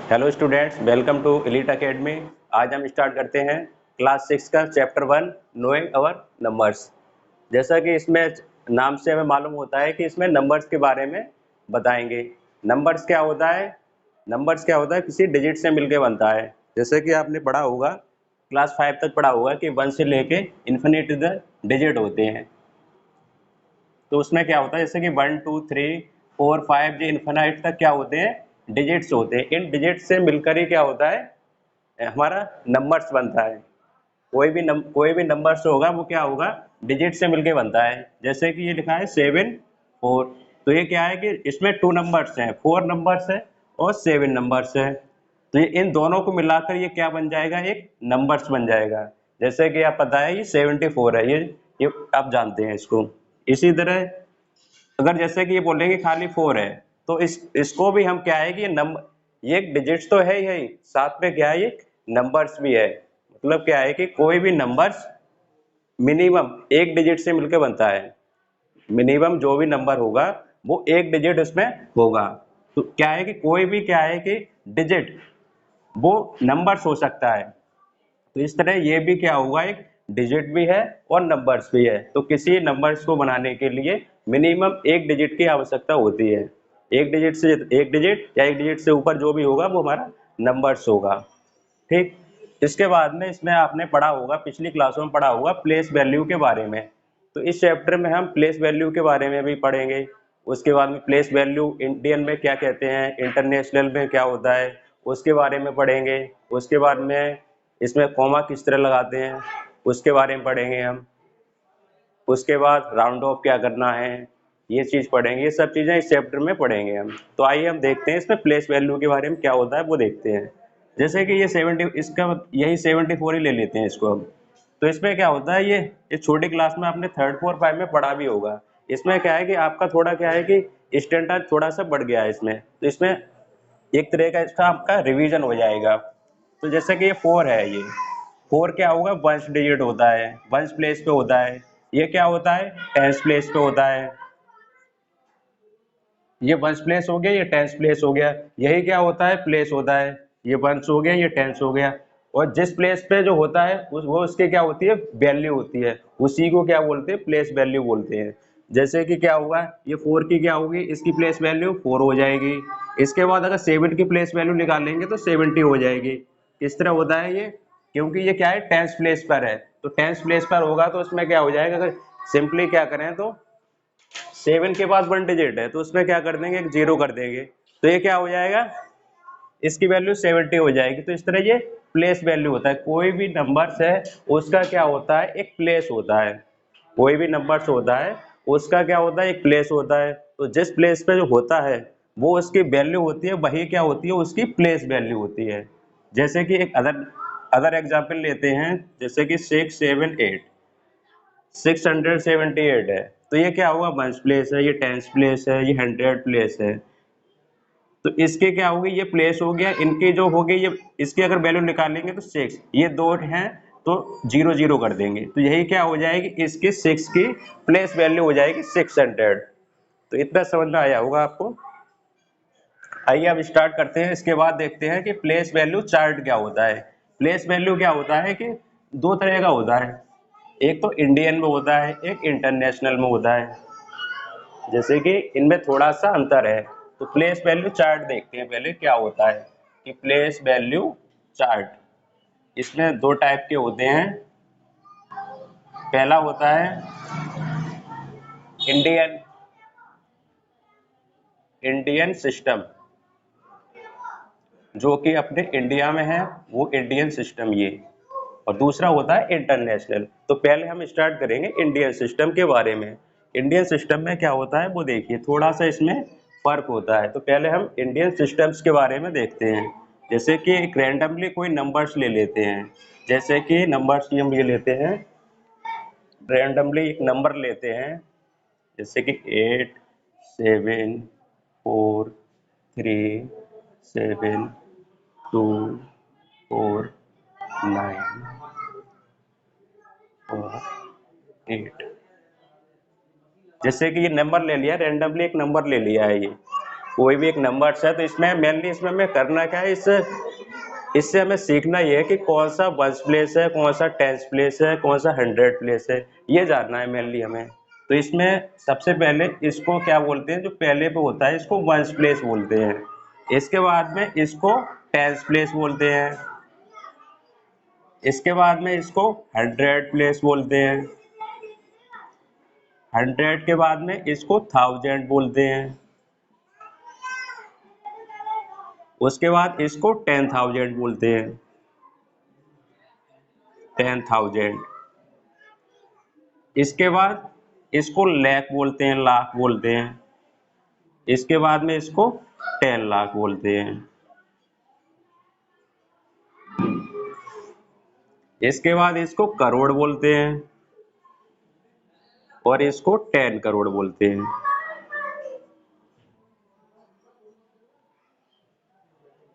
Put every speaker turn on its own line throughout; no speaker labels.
Hello students, welcome to Elite Academy. आज हम start करते हैं क्लास 6 का चैप्टर 1 नोइंग अवर नंबर्स। जैसा कि इसमें नाम से हमें मालूम होता है कि इसमें नंबर्स के बारे में बताएंगे। नंबर्स क्या होता है? नंबर्स क्या होता है? किसी डिजिट से मिलके बनता है। जैसे कि आपने पढ़ा होगा, क्लास 5 तक पढ़ा होगा कि 1 से लेके इन्फिनिटी तक डिजिट होते हैं। तो उसमें क्या होता है, जैसे कि 1 2 3 4 5 जो इन्फिनाइट तक क्या होते हैं, डिजिट्स होते हैं। इन डिजिट्स से मिलकर ही क्या होता है, हमारा नंबर्स बनता है। कोई भी नंबर्स होगा वो क्या होगा, डिजिट से मिलके बनता है। जैसे कि ये लिखा है 7 4, तो ये क्या है कि इसमें 2 नंबर्स हैं, 4 नंबर्स है और 7 नंबर्स है। तो ये इन दोनों को मिलाकर ये क्या बन जाएगा, एक नंबर्स बन जाएगा। जैसे कि आप पता है ये 74 है, ये आप जानते हैं इसको। इसी तरह अगर जैसे कि ये बोलेंगे खाली 4 है, तो इसको भी हम क्या है कि ये डिजिट्स तो है ही है, साथ में क्या है, ये नंबर्स भी है। मतलब क्या है कि कोई भी नंबर्स मिनिमम एक डिजिट से मिलकर बनता है। मिनिमम जो भी नंबर होगा वो एक डिजिट उसमें होगा। तो क्या है कि कोई भी क्या है कि डिजिट वो नंबर्स हो सकता है। तो इस तरह ये भी क्या होगा, एक डिजिट भी है और नंबर्स भी है। तो किसी नंबर्स को बनाने के लिए मिनिमम एक डिजिट की आवश्यकता होती है। एक डिजिट या एक डिजिट से ऊपर जो भी होगा वो हमारा नंबर्स होगा। ठीक। इसके बाद में इसमें आपने पढ़ा होगा, पिछली क्लासों में पढ़ा होगा प्लेस वैल्यू के बारे में। तो इस चैप्टर में हम प्लेस वैल्यू के बारे में भी पढ़ेंगे। उसके बाद में प्लेस वैल्यू इंडियन में क्या कहते हैं, इंटरनेशनल में क्या होता है, उसके बारे में पढ़ेंगे। उसके बाद में इसमें कॉमा किस तरह लगाते हैं उसके बारे में पढ़ेंगे हम। उसके बाद राउंड ऑफ क्या करना है, ये चीज़ पढ़ेंगे। ये सब चीज़ें इस चैप्टर में पढ़ेंगे हम। तो आइए हम देखते हैं इसमें प्लेस वैल्यू के बारे में क्या होता है वो देखते हैं। जैसे कि ये 70, इसका यही 74 ही ले लेते हैं इसको हम। तो इसमें क्या होता है, ये छोटी क्लास में आपने 3rd 4 5 में पढ़ा भी होगा। इसमें क्या है कि आपका थोड़ा क्या है कि स्टैंडर्ड थोड़ा सा बढ़ गया है इसमें। तो इसमें एक तरह का इसका आपका रिवीजन हो जाएगा। तो जैसे कि ये 4 है, ये 4 क्या होगा, वंस डिजिट होता है, वंस प्लेस पे होता है। ये क्या होता है, टेंस प्लेस पे होता है। ये वंस प्लेस हो गया, ये टेंस प्लेस हो गया। यही क्या होता है, प्लेस होता है। ये वंस हो गया, ये टेंस हो गया। और जिस प्लेस पे जो होता है वो उसके क्या होती है, वैल्यू होती है। उसी को क्या बोलते हैं, प्लेस वैल्यू बोलते हैं। जैसे कि क्या होगा, ये 4 की क्या होगी, इसकी प्लेस वैल्यू 4 हो जाएगी। इसके बाद अगर 7 की प्लेस वैल्यू निकालेंगे तो 70 हो जाएगी। किस तरह होता है ये, क्योंकि ये क्या है, टेंस प्लेस पर है। तो टेंस प्लेस पर होगा तो उसमें क्या हो जाएगा, अगर सिंपली क्या करें तो 7 के बाद 1 डिजिट है तो उसमें क्या कर देंगे, एक 0 कर देंगे। तो ये क्या हो जाएगा, इसकी वैल्यू 70 हो जाएगी। तो इस तरह ये प्लेस वैल्यू होता है। कोई भी नंबर्स है उसका क्या होता है, एक प्लेस होता है। कोई भी नंबर्स होता है उसका क्या होता है, एक प्लेस होता है। तो जिस प्लेस पे जो होता है वो उसकी वैल्यू होती है, वही क्या होती है, उसकी प्लेस वैल्यू होती है। जैसे कि एक अदर अदर एग्जाम्पल लेते हैं, जैसे कि 678 है। तो ये क्या होगा, वंस प्लेस है, ये टेंस प्लेस है, ये 100 प्लेस है। तो इसके क्या होगी, ये प्लेस हो गया, इनकी जो होगी ये, इसकी अगर वैल्यू निकालेंगे तो 6, ये 2 हैं तो 0 0 कर देंगे। तो यही क्या हो जाएगी, इसकी 6 की प्लेस वैल्यू हो जाएगी 600। तो इतना समझ में आया होगा आपको। आइए अब स्टार्ट करते हैं। इसके बाद देखते हैं कि प्लेस वैल्यू चार्ट क्या होता है। प्लेस वैल्यू क्या होता है कि दो तरह का होता है, एक तो इंडियन में होता है, एक इंटरनेशनल में होता है। जैसे कि इनमें थोड़ा सा अंतर है। तो प्लेस वैल्यू चार्ट देखते हैं पहले क्या होता है, कि प्लेस वैल्यू चार्ट, इसमें दो टाइप के होते हैं। पहला होता है इंडियन इंडियन सिस्टम, जो कि अपने इंडिया में है, वो इंडियन सिस्टम ये। और दूसरा होता है इंटरनेशनल। तो पहले हम स्टार्ट करेंगे इंडियन सिस्टम के बारे में। इंडियन सिस्टम में क्या होता है वो देखिए, थोड़ा सा इसमें फर्क होता है। तो पहले हम इंडियन सिस्टम्स के बारे में देखते हैं। जैसे कि एक रैंडमली कोई नंबर्स ले लेते हैं। जैसे कि नंबर्स की हम ये लेते हैं, रैंडमली एक नंबर लेते हैं, जैसे कि 8 7 4 3 7 2 4 9 और 8। जैसे कि ये नंबर ले लिया, रैंडमली एक नंबर ले लिया है ये। कोई भी एक नंबर्स है, तो इसमें मेनली इसमें हमें करना क्या है, इससे हमें सीखना ये है कि कौन सा वंस प्लेस है, कौन सा टेंस प्लेस है, कौन सा हंड्रेड प्लेस है, ये जानना है मेनली हमें। तो इसमें सबसे पहले इसको क्या बोलते हैं, जो पहले पे होता है इसको वंस प्लेस बोलते हैं, इसके बाद में इसको टेंस प्लेस बोलते हैं, इसके बाद में इसको हंड्रेड प्लेस बोलते हैं, हंड्रेड के बाद में इसको थाउजेंड बोलते हैं, उसके बाद इसको 10,000 बोलते हैं, 10,000। इसके बाद इसको लाख बोलते हैं, लाख बोलते हैं, इसके बाद में इसको 10 लाख बोलते हैं, इसके बाद इसको करोड़ बोलते हैं और इसको 10 करोड़ बोलते हैं।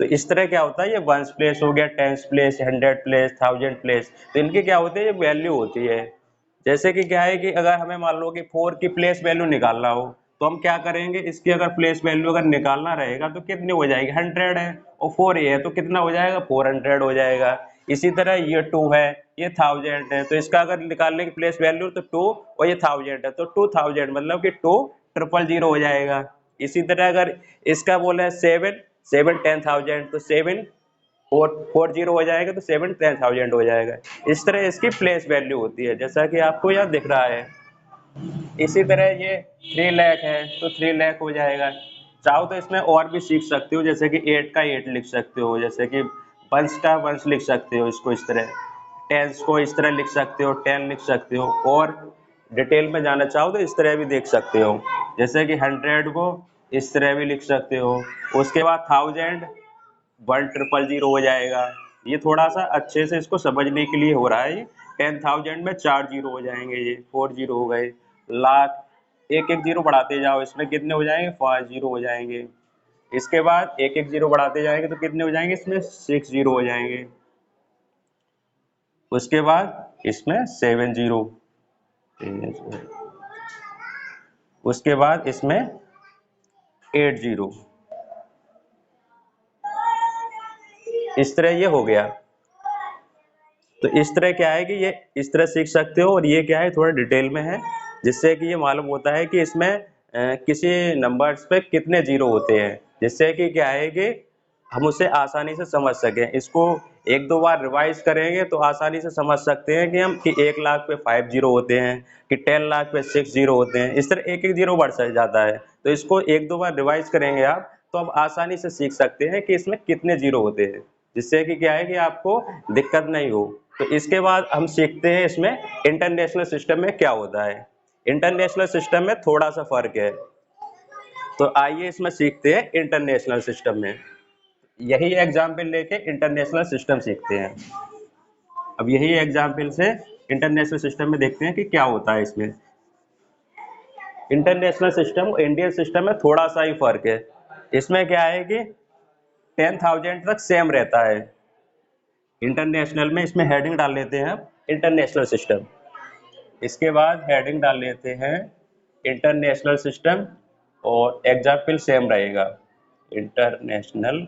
तो इस तरह क्या होता है, ये वंस प्लेस हो गया, tens place, hundred place, thousand place, तो इनकी क्या होती है, ये वैल्यू होती है। जैसे कि क्या है कि अगर हमें मान लो कि 4 की प्लेस वैल्यू निकालना हो, तो हम क्या करेंगे, इसकी अगर प्लेस वैल्यू अगर निकालना रहेगा तो कितनी हो जाएगी, 100 है और 4 ये है तो कितना हो जाएगा, 400 हो जाएगा। इसी तरह ये 2 है, ये 1000 है, तो इसका अगर निकालने की प्लेस वैल्यू तो 2 और ये 1000 है तो 2000 मतलब कि 200 हो जाएगा। इसी तरह अगर इसका बोला है 7 10,000 तो 7 4 0 हो जाएगा, तो 7 10,000 हो जाएगा। इस तरह इसकी प्लेस वैल्यू होती है, जैसा कि आपको यहाँ दिख रहा है। इसी तरह ये 3 लाख है तो 3 लाख हो जाएगा। चाहो तो इसमें और भी सीख सकते हो, जैसे कि 8 का 8 लिख सकते हो, जैसे कि वंस का वंस लिख सकते हो, इसको इस तरह, टेंस को इस तरह लिख सकते हो, 10 लिख सकते हो, और डिटेल में जाना चाहो तो इस तरह भी देख सकते हो, जैसे कि 100 को इस तरह भी लिख सकते हो। उसके बाद 1000 1000 हो जाएगा। ये थोड़ा सा अच्छे से इसको समझने के लिए हो रहा है। 10,000 में 4 जीरो हो जाएंगे, ये 4 जीरो हो गए। लाख, एक एक जीरो बढ़ाते जाओ, इसमें कितने हो जाएंगे, 5 जीरो हो जाएंगे। इसके बाद एक एक जीरो बढ़ाते जाएंगे तो कितने हो जाएंगे, इसमें 6 जीरो हो जाएंगे। उसके बाद इसमें 7 जीरो, उसके बाद इसमें 8 जीरो, इस तरह ये हो गया। तो इस तरह क्या है कि ये इस तरह सीख सकते हो, और ये क्या है थोड़ा डिटेल में है, जिससे कि ये मालूम होता है कि इसमें किसी नंबर्स पे कितने जीरो होते हैं, जिससे कि क्या है कि हम उसे आसानी से समझ सकें। इसको एक दो बार रिवाइज करेंगे तो आसानी से समझ सकते हैं कि हम कि 1 लाख पे 5 जीरो होते हैं, कि 10 लाख पे 6 जीरो होते हैं, इस तरह एक एक जीरो बढ़ जाता है। तो इसको एक दो बार रिवाइज करेंगे आप तो आप आसानी से सीख सकते हैं कि इसमें कितने जीरो होते हैं, जिससे कि क्या है कि आपको दिक्कत नहीं हो। तो इसके बाद हम सीखते हैं इसमें इंटरनेशनल सिस्टम में क्या होता है। इंटरनेशनल सिस्टम में थोड़ा सा फर्क है, तो आइए इसमें सीखते हैं इंटरनेशनल सिस्टम में। यही एग्जाम्पल लेके इंटरनेशनल सिस्टम सीखते हैं। अब यही एग्जाम्पल से इंटरनेशनल सिस्टम में देखते हैं कि क्या होता है इसमें। इंटरनेशनल सिस्टम और इंडियन सिस्टम में थोड़ा सा ही फर्क है। इसमें क्या है कि 10,000 तक सेम रहता है। इंटरनेशनल में इसमें हेडिंग डाल लेते हैं हम इंटरनेशनल सिस्टम, इसके बाद हेडिंग डाल लेते हैं इंटरनेशनल सिस्टम, और एग्जाम्पल सेम रहेगा इंटरनेशनल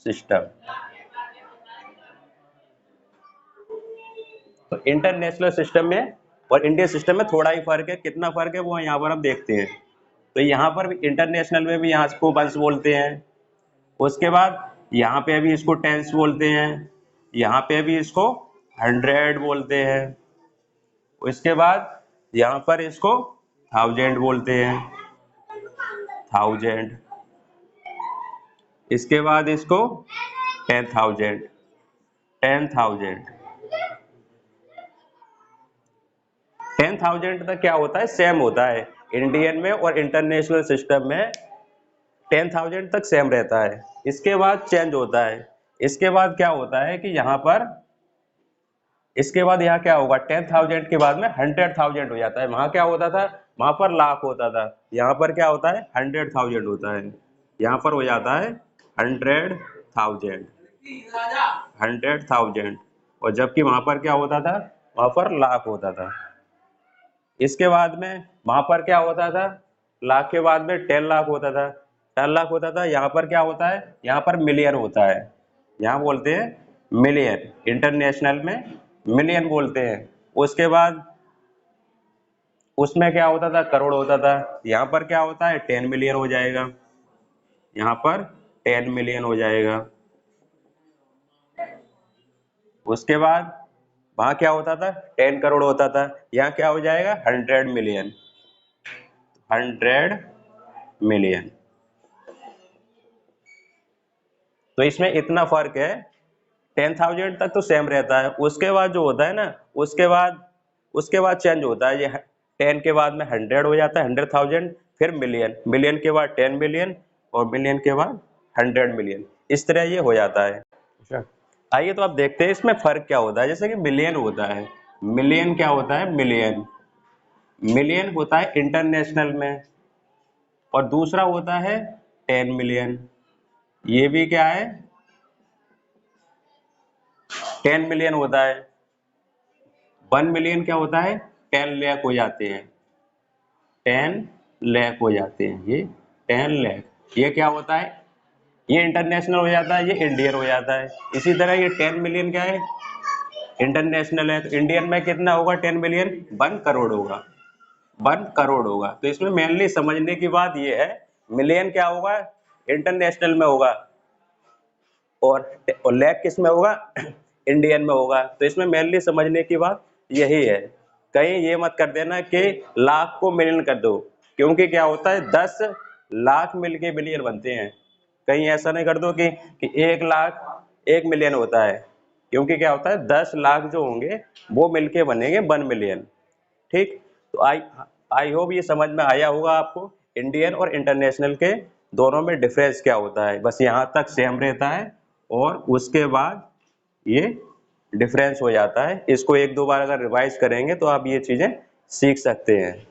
सिस्टम। तो इंटरनेशनल सिस्टम में और इंडियन सिस्टम में थोड़ा ही फर्क है, कितना फर्क है वो यहाँ पर हम देखते हैं। तो यहाँ पर भी इंटरनेशनल में भी यहाँ इसको वंस बोलते हैं, उसके बाद यहाँ पे भी इसको टेंस बोलते हैं, यहाँ पे भी इसको 100 बोलते हैं, उसके बाद यहाँ पर इसको 1000 बोलते हैं, 1000, इसके बाद इसको 10,000 10,000 तक क्या होता है, सेम होता है। इंडियन में और इंटरनेशनल सिस्टम में 10,000 तक सेम रहता है, इसके बाद चेंज होता है। इसके बाद क्या होता है कि यहाँ पर, इसके बाद यहाँ क्या होगा, 10,000 के बाद में 100,000 हो जाता है। वहां क्या होता था, वहां पर लाख होता था, यहाँ पर क्या होता है 100,000 होता है, यहाँ पर हो जाता है 100,000, 100,000, और जबकि वहां पर क्या होता था, वहां पर लाख होता था। इसके बाद में वहां पर क्या होता था, लाख के बाद में 10 लाख होता था, 10 लाख होता था। यहाँ पर क्या होता है, यहाँ पर मिलियन होता है, यहाँ बोलते हैं मिलियन, इंटरनेशनल में मिलियन बोलते हैं। उसके बाद उसमें क्या होता था, करोड़ होता था। यहाँ पर क्या होता है, 10 मिलियन हो जाएगा, यहाँ पर 10 मिलियन हो जाएगा। उसके बाद वहां क्या होता था, 10 करोड़ होता था, यहाँ क्या हो जाएगा, 100 मिलियन, 100 मिलियन। तो इसमें इतना फर्क है, 10,000 तक तो सेम रहता है। उसके बाद जो होता है ना, उसके बाद चेंज होता है। ये 10 के बाद में 100 हो जाता है, 100,000, फिर मिलियन, मिलियन के बाद 10 मिलियन, और मिलियन के बाद 100 मिलियन, इस तरह ये हो जाता है। अच्छा, आइए तो आप देखते हैं इसमें फर्क क्या होता है। जैसे कि मिलियन होता है, मिलियन क्या होता है, मिलियन, मिलियन होता है इंटरनेशनल में, और दूसरा होता है 10 मिलियन। ये भी क्या है, 10 मिलियन होता है। 1 मिलियन क्या होता है, 10 लाख हो जाते हैं, 10 लाख हो जाते हैं, ये 10 लाख। ये क्या होता है, ये इंटरनेशनल हो जाता है, ये इंडियन हो जाता है। इसी तरह ये 10 मिलियन क्या है, इंटरनेशनल है, तो इंडियन में कितना होगा, 10 मिलियन 1 करोड़ होगा, 1 करोड़ होगा। तो इसमें मेनली समझने की बात ये है, मिलियन क्या होगा, इंटरनेशनल में होगा, और लाख किस में होगा, इंडियन में होगा। तो इसमें मेनली समझने की बात यही है। कहीं ये मत कर देना कि लाख को मिलियन कर दो, क्योंकि क्या होता है, 10 लाख मिलके मिलियन बनते हैं। कहीं ऐसा नहीं कर दो कि 1 लाख 1 मिलियन होता है, क्योंकि क्या होता है, 10 लाख जो होंगे वो मिलके बनेंगे 1 मिलियन। ठीक, तो आई आई होप ये समझ में आया होगा आपको, इंडियन और इंटरनेशनल के दोनों में डिफरेंस क्या होता है। बस यहाँ तक सेम रहता है, और उसके बाद ये डिफरेंस हो जाता है। इसको 1-2 बार अगर रिवाइज करेंगे तो आप ये चीजें सीख सकते हैं।